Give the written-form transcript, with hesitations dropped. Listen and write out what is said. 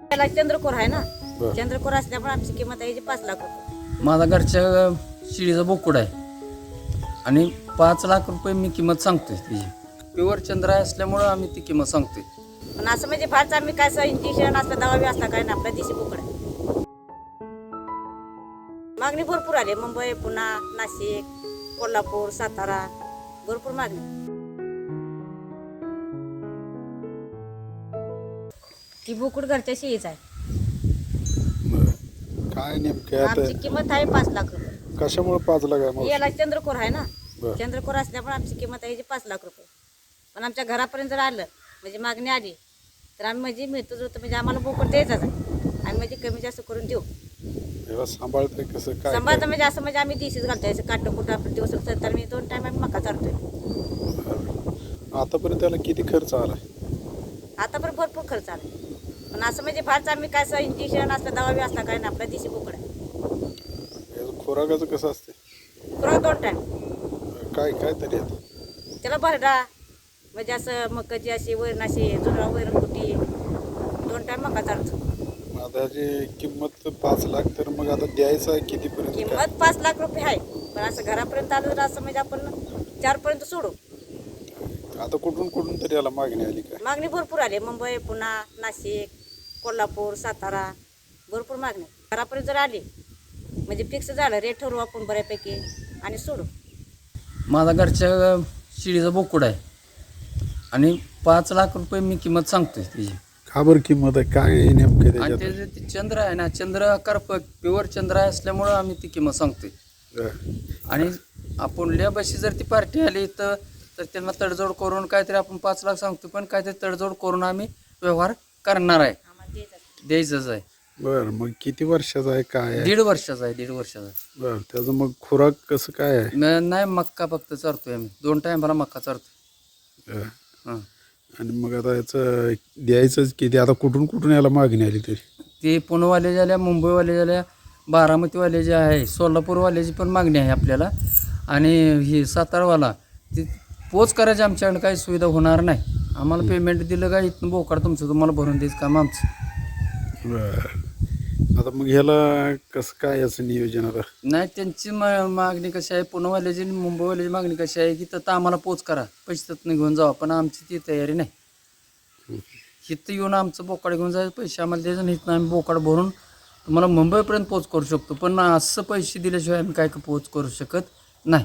त्याला चंद्रकोर आहे ना, बरं. चंद्रकोर असल्यामुळे आमची किंमत आहे 5 लाख रुपये. माझा घरच्या शिळीचा बोकुड आहे आणि 5 लाख रुपये मी किंमत सांगतोय त्याची. प्युअर चंद्र आहे असल्यामुळं आम्ही ती किंमत सांगतोय. पण असं म्हणजे फारच आम्ही काय असं इंजेक्शन असलं दवा बी असला काय ना, आपल्या दिशी बोकड आहे. मागणी भरपूर आली. मुंबई, पुणे, नाशिक, कोल्हापूर, सातारा भरपूर मागणी. ती बोकुड घरच्या शिळीच आहे. बरं. काय नेमकं आमची आता किंमत आहे 5 लाख रुपये. कशामुळे 5 लाख आहे मावशी? याला चंद्रकोर आहे ना, बरं. चंद्रकोर असल्यामुळे आमची किंमत आहे 5 लाख रुपये. पण आमच्या घरापर्यंत जर आलं म्हणजे मागणी आली तर आम्ही म्हणजे मिळतो होतं म्हणजे आम्हाला बोकड द्यायचाच आहे. आम्ही म्हणजे कमी जास्त करून देऊ. याला सांभाळतंय कसं काय? सांभाळतं म्हणजे असं म्हणजे आम्ही दिशीच घालतोय. असं काटं कुठं आपलं दिवस तर मी 2 टाइम आम्ही मका चालतोय. बरं. आतापर्यंत त्याला किती खर्च आला? आता पण भरपूर खर्च आला. पण असं म्हणजे फारच आम्ही काय असं इंजेक्शन असलं दवा बी असला काय ना, आपल्या दिशी बोकड आहे. याचं खुराकाचं कसं असते? पुरा 2 टाइम काय काय तरी आता त्याला भरडा म्हणजे असं मकाची अशी वैरण अशी जुना वैरण कुटी 2 टाइम मका चालतो. आता ह्याची किंमत 5 लाख तर मग आता द्यायचं आहे कितीपर्यंत काय? किंमत 5 लाख रुपये आहे. पण असं घरापर्यंत आलं तर असं म्हणजे आपण 4 पर्यंत सोडू. आता कुठून कुठून तरी याला मागणी आली काय? मागणी भरपूर आली. मुंबई, पुणे, नाशिक, कोल्हापूर, सातारा भरपूर मागणी. घरापर्यंत जर आली म्हणजे फिक्स झालं, रेट ठरवू आपण बऱ्यापैकी आणि सोडू. माझा घरच्या शिळीचा बोकुड आहे आणि 5 लाख रुपये मी किंमत सांगतोय त्याची. का बरं किंमत आहे? काय आहे नेमकं आणि त्याच्यात? ते चंद्र आहे ना, चंद्र आकार प्युअर चंद्र आहे असल्यामुळं आम्ही ती किंमत सांगतोय. बरं. आणि आपण लेबशी जर ती पार्टी आली तर त्यांना तडजोड करून काहीतरी आपण 5 लाख सांगतो, पण काहीतरी तडजोड करून आम्ही व्यवहार करणार आहे. आम्हाला द्यायचं. द्यायचंच आहे. बरं. मग किती वर्षाचा आहे काय आहे? 1.5 वर्षाचा आहे. 1.5 वर्षाचा. बरं. त्याचं मग खुराक कसं काय आहे? नाही, मक्का फक्त चारतोय आम्ही. 2 टायमाला मक्का चारतोय. बरं. हां. आणि मग आता याचं द्यायचंच किती? आता कुठून कुठून याला मागणी आली तरी? ते पुणेवाले झाल्या, मुंबईवाले झाल्या, बारामतीवाले जे आहे, सोलापूरवाल्याची पण मागणी आहे आपल्याला. आणि ही सातारावाला ती पोच करायची आमच्याकडे काही सुविधा होणार नाही. आम्हाला पेमेंट दिलं का इथून बोकाड तुमचं तुम्हाला भरून द्यायचं काम आमचं. बरं. आता मग ह्याला कसं काय याचं नियोजन आता? नाही, त्यांची मागणी कशी आहे, पुणेवाल्याची आणि मुंबईवाल्याची मागणी कशी आहे की तर आम्हाला पोच करा, पैसे त्यातनं घेऊन जावा. पण आमची ती तयारी नाही. इथं येऊन आमचं बोकाड घेऊन जायचं, पैसे आम्हाला द्यायचं आणि इथनं आम्ही बोकाड भरून तुम्हाला मुंबईपर्यंत पोच करू शकतो. पण असं पैसे दिल्याशिवाय आम्ही काय पोच करू शकत नाही.